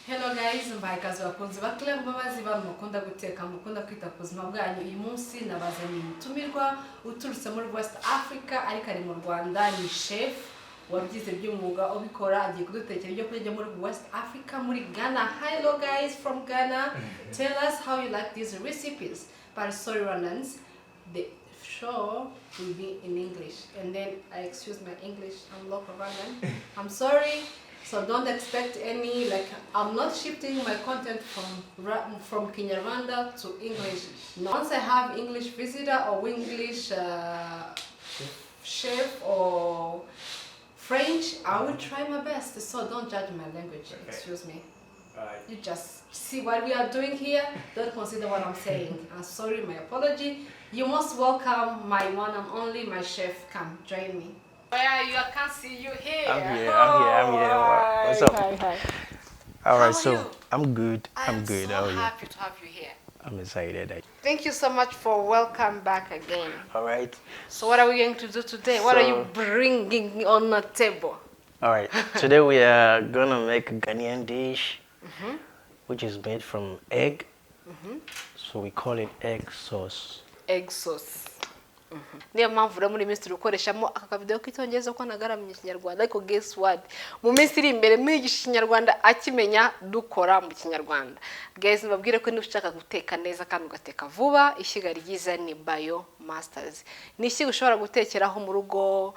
Hello guys, mbaye kazi bakunzi bakle mbabazi bano mukunda guteka mukunda kwita ku buzima bwanyu. Uyu munsi nabazaniye umutumirwa uturutse muri West Africa ariko ari mu Rwanda, ni chef wabyize by'umwuga ubikora, agiye kudutekera ibyo kurya muri West Africa muri Ghana. Hello guys from Ghana. Tell us how you like these recipes. But sorry Rwandans, the show will be in English, and then I excuse my English, I'm local Rwandan. I'm sorry. So don't expect any, like, I'm not shifting my content from Kinyarwanda to English. Once I have English visitor or English chef or French, I will try my best. So don't judge my language, okay. Excuse me. You just see what we are doing here. Don't consider what I'm saying. I'm sorry, my apology. You most welcome my one and only, my chef. Come, join me. Where are you? I can't see you here. I'm here. What's up? Hi. All right, How are you? I'm good. I'm good. so How are you? happy to have you here. I'm excited. Thank you so much for welcome back again. All right. So what are we going to do today? What are you bringing on the table? All right. Today we are gonna make a Ghanaian dish, which is made from egg. So we call it egg sauce. Egg sauce. Niyo mpamvu rero muri minsi turi gukoreshamo aka kavideo k'icyongereza ko nagaramye Kinyarwanda, ariko guess what, mu minsi iri imbere mwigisha Kinyarwanda akimenya dukora mu Kinyarwanda. Guys, mbabwire ko niba ushaka guteka neza kandi ugateka vuba, ishyiga ryiza ni Bio Masters. Ni ishyiga ushobora gutekeraho mu rugo,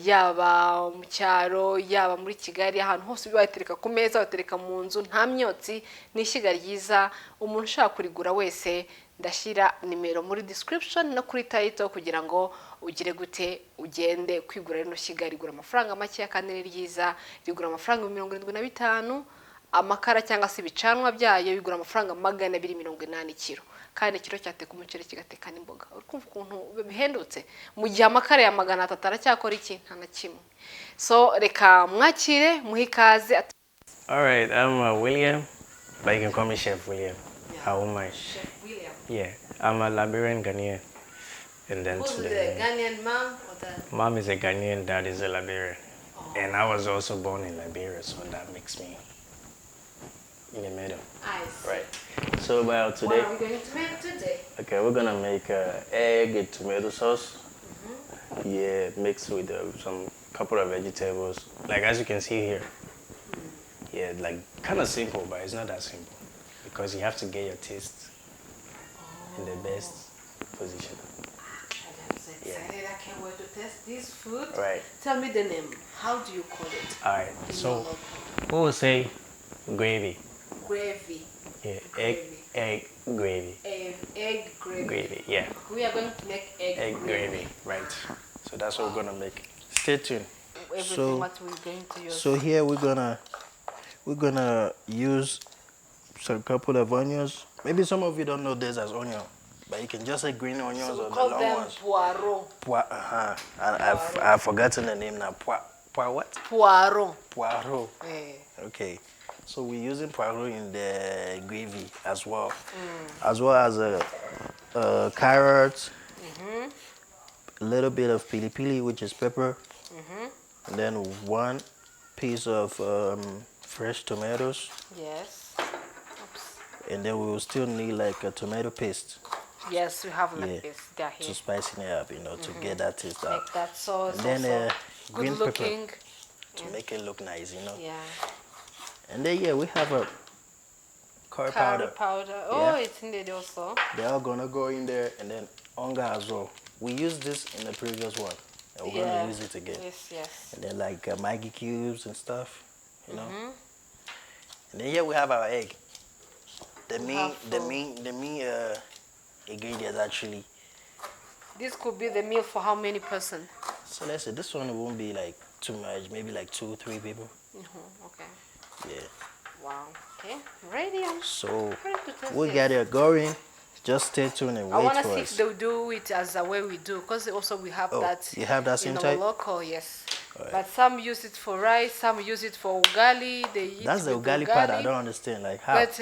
yaba mu cyaro, yaba muri Kigali, ahantu hose watereka ku meza, watereka mu nzu nta myotsi. Ni ishyiga ryiza, umuntu ushaka kurigura wese ndashyira nimero muri description no kuri title kugira ngo ugire gute ugende kwigura rino shyiga. Rigura amafaranga make kandi ni ryiza, rigura amafaranga 75, amakara cyangwa se ibicanwa byayo bigura amafaranga 280 kilo, kandi kilo cyateka umuceri kigateka n'imboga. Urumva ukuntu bihendutse, mu gihe amakara ya 300 aracyakora iki nta na kimwe. So reka mwakire muhikaze. All right, I'm William, but you can call me Chef William. Yeah. How am I? Chef William. Yeah, I'm a Liberian Ghanaian. And then Who's the Ghanaian mom or the mom is a Ghanaian, dad is a Liberian. And I was also born in Liberia, so that makes me in the middle. I see. Right. So about today, What are we going to make today? okay, we're gonna make egg and tomato sauce. Yeah, mixed with some couple of vegetables, like as you can see here. Yeah, like kind of simple, but it's not that simple because you have to get your taste in the best position. I'm so excited. I can't wait to test this food. Right. Tell me the name. How do you call it? All right. In So your local? we will say gravy. Gravy. Yeah, Gravy. egg gravy. Egg gravy. Gravy. Yeah. We are going to make egg Gravy. Right. So that's what we're gonna make. Stay tuned. Everything what we're going to use. So here we're gonna use a couple of onions. Maybe some of you don't know this as onion, but you can just say green onions So or the call long them ones. poiro. And I've forgotten the name now. What? Poiro. Poiro. Eh. Okay. So we're using poiro in the gravy as well, as well as carrots, a little bit of pili pili, which is pepper, and then 1 piece of fresh tomatoes. Yes. Oops. And then we will still need like a tomato paste. Yes, we have like this. They're here. To spice it up, to get that taste out. Make that sauce. And then also green good looking. pepper to make it look nice, Yeah. And then we have a curry powder. Oh, it's in there also. They're all gonna go in there, and then onga as well. We used this in the previous one, and we're gonna use it again. Yes. And then like maggi cubes and stuff, And then we have our egg. The main ingredient actually. This could be the meal for how many person? So let's say this one won't be like too much, maybe like 2-3 people. Okay. Yeah. Wow. Okay. Ready? So ready to test we this. got it going. Just stay tuned and I wait want to for see us. if they'll do it as the way we do, because also we have that. You have that same in our type? local, yes. Right. But some use it for rice, some use it for ugali. They eat That's the with ugali part I don't understand. Like how? But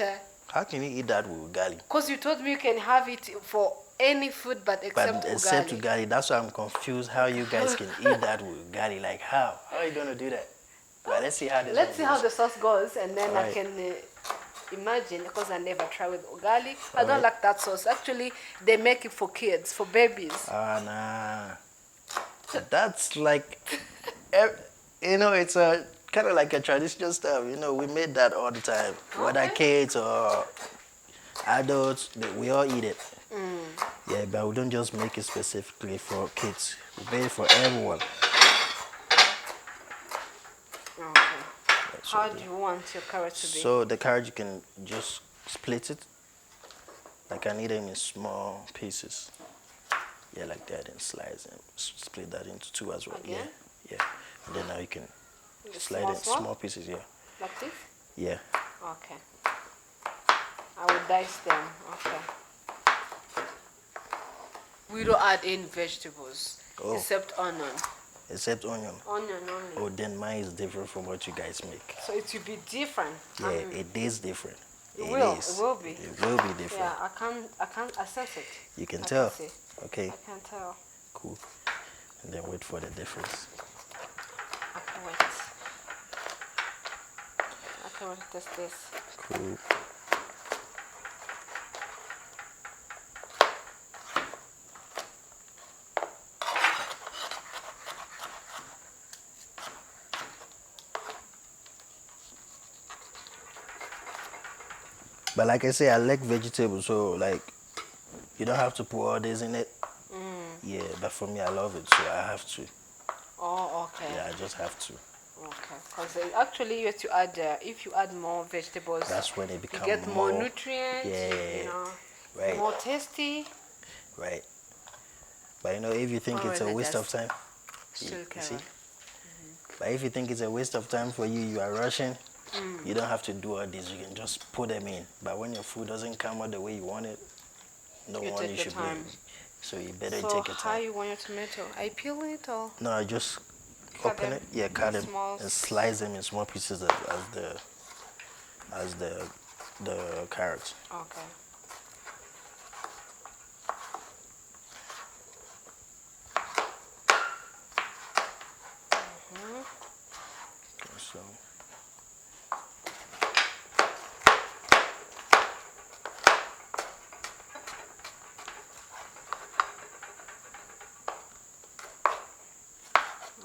How can you eat that with ugali? because you told me you can have it for any food but except Except ugali. ugali. That's why I'm confused how you guys can eat that with ugali. Like how? How are you gonna do that? But let's see how this Let's one see how goes. the sauce goes, and then I Alright. can imagine, because I never try with garlic. I don't Alright. like that sauce. Actually, they make it for kids, for babies. Ah, nah. That's like, you know, it's a kind of like a traditional stuff. You know, we made that all the time. Whether Okay. kids or adults, we all eat it. Yeah, but we don't just make it specifically for kids. We make it for everyone. Okay. That's How what do you want your carrot to be? So the carrot, you can just split it. Like I need them in small pieces. Yeah, like that, and slice them. Split that into two as well. Again? Yeah. And then now you can Just slide small, it in small? small pieces. Yeah. Like this? Yeah. Okay. I will dice them. Okay. We don't add any vegetables Oh. except onion. Except onion. Onion only. Oh, then mine is different from what you guys make. So it will be different. Yeah, it is different. It will. is. It will be. It will be different. Yeah, I can't assess it. You can I tell. see. Okay, I can tell. cool. And then wait for the difference. I can wait. I can wait to test this. Cool. But like I say, I like vegetables, so like you don't have to put all this in it. Yeah, but for me, I love it, so I have to. Oh, okay. Yeah, I just have to. Okay. Because actually, you have to add. If you add more vegetables, That's when it you becomes get more nutrients. Yeah, You know, right, more tasty. right. But you know, if you think it's a Alright, waste of that's time, still you see. carrot. But if you think it's a waste of time for you, you are rushing. You don't have to do all this. You can just put them in. But when your food doesn't come out the way you want it, no You one take you your should time. blame. So you better So take your how time. you want your tomato? I peel it or No, I just cut open them it. Yeah, cut in them small and slice them in small pieces as the carrots. Okay. Okay, so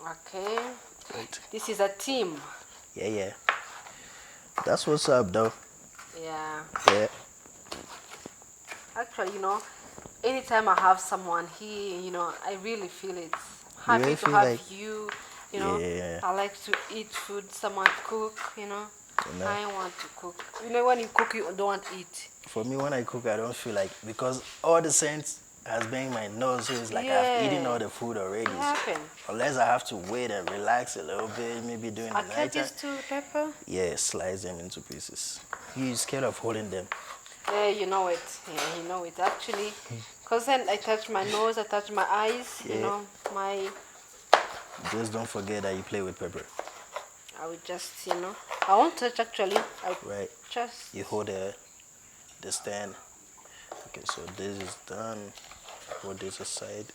Okay. right. This is a team. Yeah, yeah. That's what's up, though. Yeah. Yeah. Actually, anytime I have someone here, I really feel it's happy really to feel have like- you. Yeah. I like to eat food, someone cook, know? I want to cook. When you cook, you don't want to eat. For me, when I cook, I don't feel like because all the scents has been in my nose, so it's like I've eaten all the food already. It happen. Unless I have to wait and relax a little bit, maybe during the I cut night. this to pepper. Yeah, slice them into pieces. You're scared of holding them. Yeah, you know it. Yeah, you know it actually. Because then I touch my nose, I touch my eyes, Yeah. my... Just don't forget that you play with pepper. I would just, I won't touch actually. I Right. just... You hold the stand. Okay, so this is done. Hold this aside.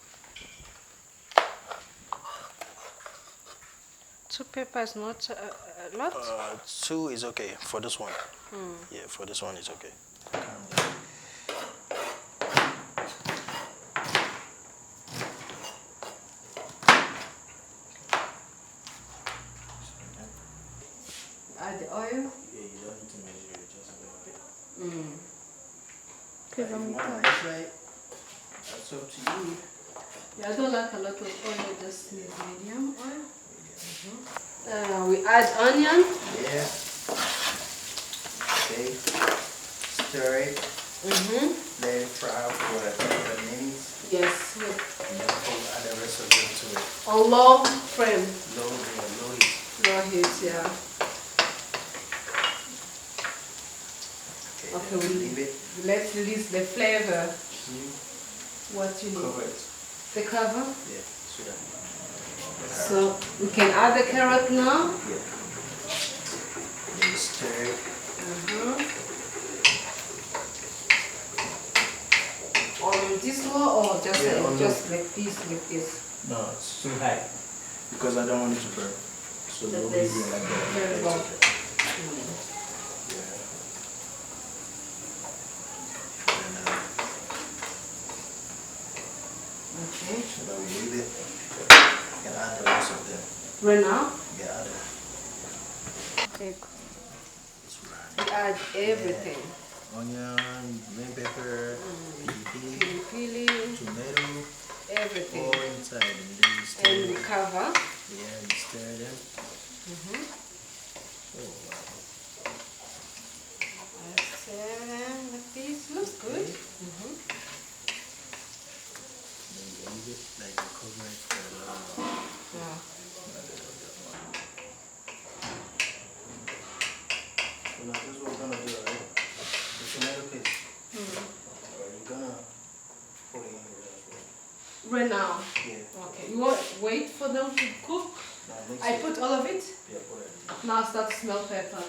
2 peppers, not a lot. 2 is okay for this one. Yeah, for this one is okay. Add the oil. Yeah, you don't need to measure it, just a little bit. Because I'm That's right. That's up to you. Yeah, I don't like a lot of oil, just need medium oil. We add onion. Yeah. Okay. Stir it. Let it fry for a couple of minutes. Yes, And then add the rest of it to it. on low flame. Low heat. Low heat, yeah. Okay, Okay, then leave it. let's release the flavor. What you need. Cover it. The cover. Yeah, so that. So we can add the carrot now. Yeah. Then stir it. On this low or just Yeah, on just like this, like this. No, it's too high because I don't want it to burn. So That no there's medium like that. very well. Yeah. Okay. So now we leave it. You can add the rest of them. Right now, Yeah, add it. we add everything. Onion, green pepper, pili, Pili, tomato, everything. all inside, and then you stir And we it. cover. Yeah, you stir them. Oh wow. Like this. Looks good. Then you leave it like you cover it for a long while. Yeah. So now this is what we're gonna do, right? The tomato paste. Alright, you're gonna put it in here as well. Right now. Yeah. Okay. You want wait for them to cook? Now mix I it. put all of it. Yeah, put it. Now start to smell pepper.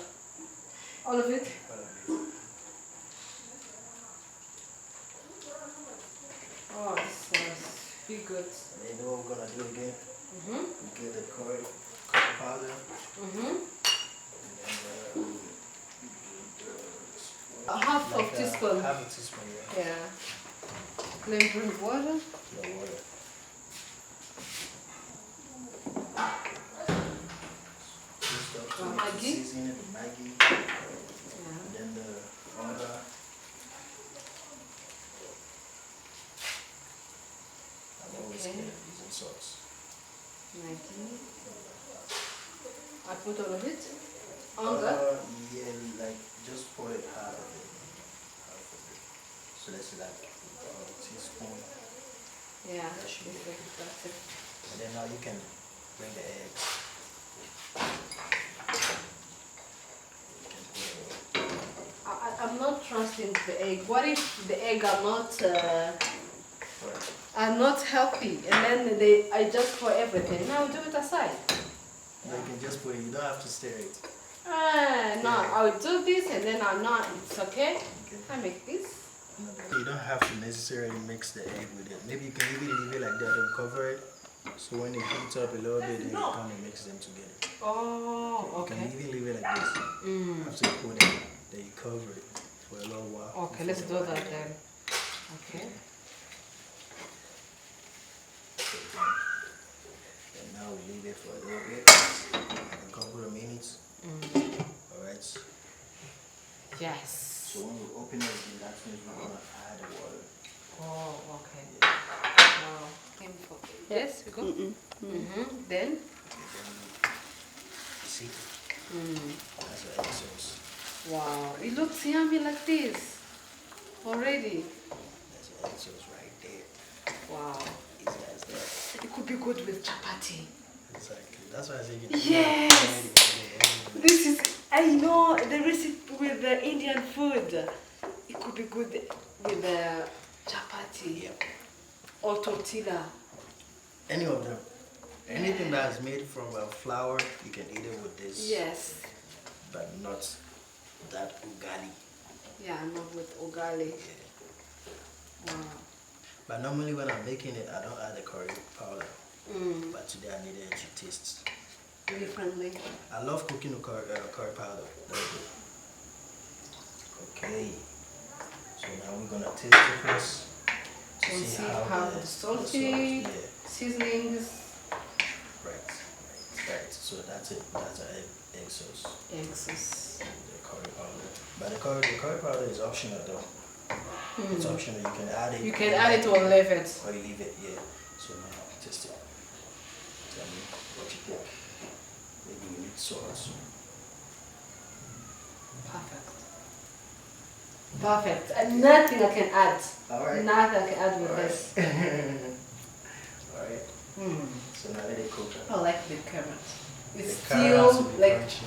All of it. Put it. Oh, this smells be good. And then you know what we're gonna do again? Mhm. We get the curry powder. Mhm. And A half like of teaspoon. half a teaspoon, yeah. Yeah. Let me bring water. The water. This stuff too, Maggi. season it with Maggi. Yeah. And then the onga. I'm always Okay. scared of using sauce. Maggi. I put all of it. Onga. Yeah, like just pour it half of it. Half of it. So that's like a teaspoon. Yeah. That should be it. That's it. And then now you can bring the eggs. You can put it. I'm not trusting the egg. What if the egg Right. are not healthy and then I just pour everything? Now do it aside. You can just put it. You don't have to stir it. No, I'll do this and then I'll not. It's okay. Okay. I make this. You don't have to necessarily mix the egg with it. Maybe you can even leave it like that and cover it. So when it heats up a little bit, then you come and mix them together. Oh, You okay. can even leave it like this. After you put it, then you cover it for a little while. Okay, before let's you do add that it. then. Okay. And now we leave it for a little bit, a couple of minutes. Alright. So Yes. when we open it, then that means we're gonna add the water. Oh, okay. Wow. Yes, we go. Then. You see? That's the egg sauce. Wow. It looks yummy like this already. That's the egg sauce right there. Wow. Easy as that. It could be good with chapati. Exactly. That's why I said Yes. This is, I know the recipe with the Indian food. It could be good with the chapati Yep. or tortilla. Any of them. Anything that's made from flour, you can eat it with this. Yes. But not that ugali. Yeah, not with ugali. Wow. But normally when I'm making it, I don't add the curry powder. But today I needed to taste. Differently. I love cooking with curry powder. Very good. Okay. So now we're gonna taste it first. To We'll see how the salty yeah. seasonings. Right. So that's it. That's our egg sauce. Egg sauce. The curry powder. But the curry powder is optional though. It's optional. You can add it. You can add it or leave it. Or you leave it, yeah. So now taste it. Tell me what you think. Maybe you need salt. Perfect. Perfect. And nothing I can add. Alright. Nothing I can add with this. Alright. So now let it cook. I like the carrot. It's The carrot has still to be like crunchy.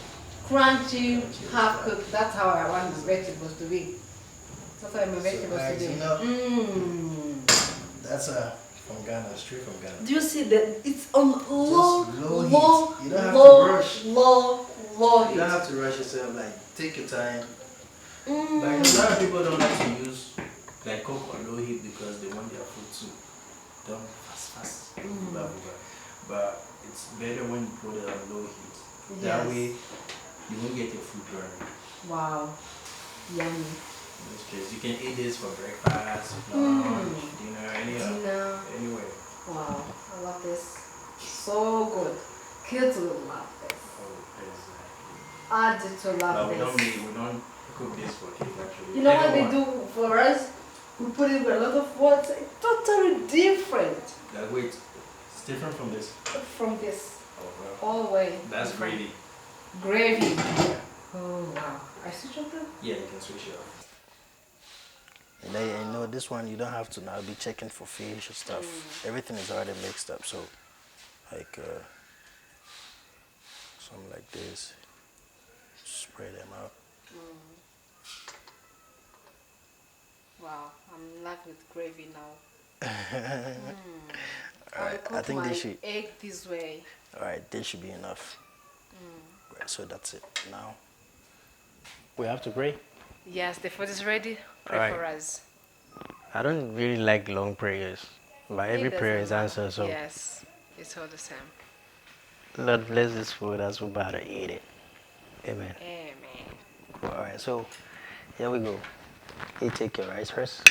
crunchy, half cooked. That's how I want my vegetables to be. That's how my vegetables guys, to be. you know, that's from Ghana, straight from Ghana. Do you see that it's on low, low heat. low, You don't have low, to rush. low You heat. don't have to rush yourself, like take your time. Like a lot of people don't like to use like cook on low heat because they want their food to done fast. Blah, blah, blah. But it's better when you put it on low heat. That Yes. way, you won't get your food burned. Wow. Yummy. No stress. You can eat this for breakfast, lunch, dinner, Dinner. anywhere. Wow. I love this. So good. Kids will love this. Oh, exactly. I did to love But this. we don't cook this for kids actually. You know what they Everyone. do for us? We put in a lot of water. It's totally different That way, it's different from this. from this. Oh, well. All the way. That's different. gravy. Gravy. Yeah. Oh wow. I switch on them? Yeah, you can switch it off. And then you know this one you don't have to now be checking for fish or stuff. Everything is already mixed up. So like something like this. Spread them out. Wow. I'm in love with gravy now. Alright, I I think my this should egg this way. alright, this should be enough. Right, so that's it. Now we have to pray. Yes, the food is ready. Pray Alright. for us. I don't really like long prayers, but every It prayer doesn't is matter. answered. So Yes, it's all the same. Lord bless this food as we're about to eat it. Amen. Amen. Cool. All right, so here we go. You take your rice first.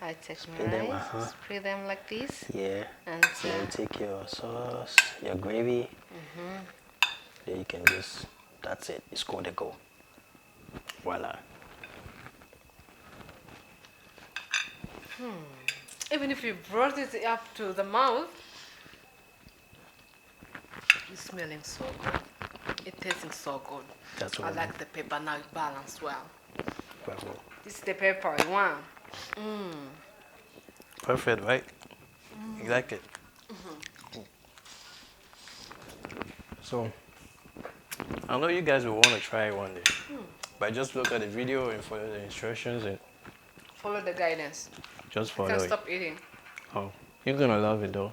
I take my Spread them, rice, spread them like this, Yeah. and Then you take your sauce, your gravy. Then you can just, that's it. It's going to go. Voila. even if you brought it up to the mouth, it's smelling so good. It tasting so good. That's what I I like the pepper now, it balanced well. Perfect. This is the pepper I want. Perfect, right? You like it? So, I know you guys will want to try it one day. But just look at the video and follow the instructions and Follow the guidance. just I follow can't it. stop eating. Oh, you're gonna love it though.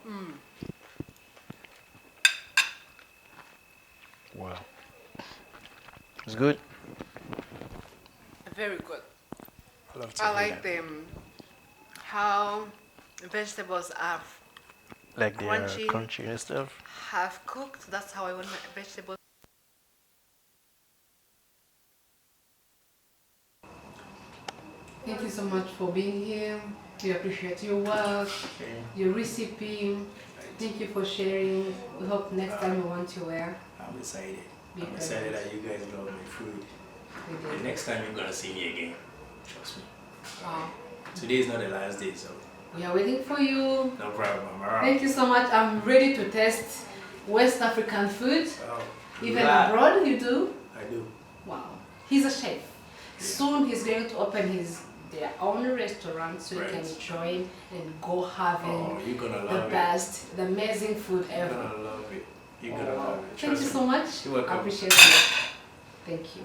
Wow. It's good. Very good. I love to I hear like that. them. How vegetables are Like the crunchy. crunchy and stuff. half cooked. That's how I want my vegetables. Thank you so much for being here. We appreciate your work, your recipe. Thank you for sharing. We hope next time we want you wear. I'm excited. Be I'm excited that you guys love my food. We The did. next time you're gonna see me again. Trust me. Wow. Today is not the last day, so We are waiting for you. no problem. I'm around. Thank you so much. I'm ready to test West African food. Oh, Even glad. abroad, you do? I do. Wow. He's a chef. Soon he's going to open their own restaurant so you Right. can join and go having Oh, you're gonna the love it. best, the amazing food You're ever. gonna love it. You're gonna love it. Thank you Trust so me. much. You're welcome. I appreciate it. Thank you.